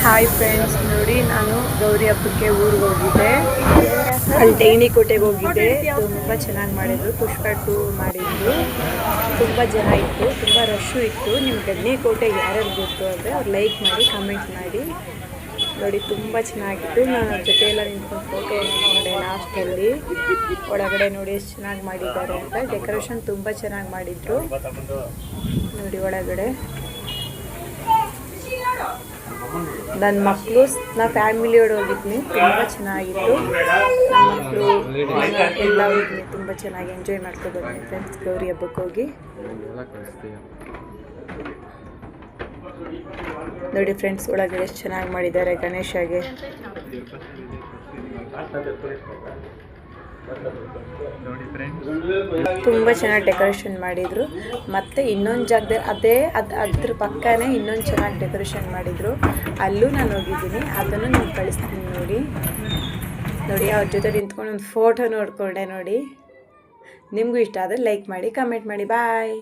Hi friends, ನೋಡಿ ನಾನು ಗೌರಿ ಹಬ್ಬಕ್ಕೆ ಊರಿಗೆ ಹೋಗಿದ್ದೆ. ಅಲ್ಲಿ ಟೇಣಿಕೋಟೆಗೆ ಹೋಗಿದ್ದೆ. ತುಂಬ ಚೆನ್ನಾಗಿ ಮಾಡಿದ್ರು. ಪುಷ್ಪ 2 ಮಾಡಿದ್ರು. ತುಂಬ ಜನ ಇತ್ತು, ತುಂಬ ರಶ್ಶು ಇತ್ತು. ನಿಮ್ಮ ಗಣಿಕೋಟೆ ಯಾರ್ಯಾರು ಗೊತ್ತು ಅಂದರೆ ಅವ್ರು ಲೈಕ್ ಮಾಡಿ, ಕಮೆಂಟ್ ಮಾಡಿ. ನೋಡಿ ತುಂಬ ಚೆನ್ನಾಗಿತ್ತು. ನಾನು ಅವ್ರ ಜೊತೆ ಎಲ್ಲ ನಿಂತ್ಕೊಂಡು ಫೋಟೋ ನೋಡಿದೆ ಲಾಸ್ಟಲ್ಲಿ. ಒಳಗಡೆ ನೋಡಿ ಎಷ್ಟು ಚೆನ್ನಾಗಿ ಮಾಡಿದ್ದಾರೆ ಅಂತ. ಡೆಕೋರೇಷನ್ ತುಂಬ ಚೆನ್ನಾಗಿ ಮಾಡಿದ್ರು. ನೋಡಿ ಒಳಗಡೆ ನನ್ನ ಮಕ್ಕಳು, ನಾ ಫ್ಯಾಮಿಲಿಯೋடு ಹೋಗಿದ್ನಿ. ತುಂಬ ಚೆನ್ನಾಗಿತ್ತು. ನನ್ನ ಮಕ್ಕಳು ಎಲ್ಲ ಹೋಗಿದ್ನಿ. ತುಂಬ ಚೆನ್ನಾಗಿ ಎಂಜಾಯ್ ಮಾಡ್ಕೊಂಡು ಬಂದ್ನಿ ಫ್ರೆಂಡ್ಸ್ ಗೌರಿ ಹಬ್ಬಕ್ಕೆ ಹೋಗಿ. ನೋಡಿ ಫ್ರೆಂಡ್ಸ್ ಒಳಗಡೆ ಎಷ್ಟು ಚೆನ್ನಾಗಿ ಮಾಡಿದ್ದಾರೆ ಗಣೇಶಗೆ. ತುಂಬ ಚೆನ್ನಾಗಿ ಡೆಕೋರೇಷನ್ ಮಾಡಿದರು. ಮತ್ತು ಇನ್ನೊಂದು ಜಾಗದಲ್ಲಿ ಅದ್ರ ಪಕ್ಕನೇ ಇನ್ನೊಂದು ಚೆನ್ನಾಗಿ ಡೆಕೋರೇಷನ್ ಮಾಡಿದರು. ಅಲ್ಲೂ ನಾನು ಹೋಗಿದ್ದೀನಿ, ಅದನ್ನು ನಾನು ಕಳಿಸ್ತೀನಿ ನೋಡಿ. ಅವ್ರ ಜೊತೆ ನಿಂತ್ಕೊಂಡು ಒಂದು ಫೋಟೋ ನೋಡಿಕೊಂಡೆ ನೋಡಿ. ನಿಮಗೂ ಇಷ್ಟ ಆದರೆ ಲೈಕ್ ಮಾಡಿ, ಕಮೆಂಟ್ ಮಾಡಿ. ಬಾಯ್.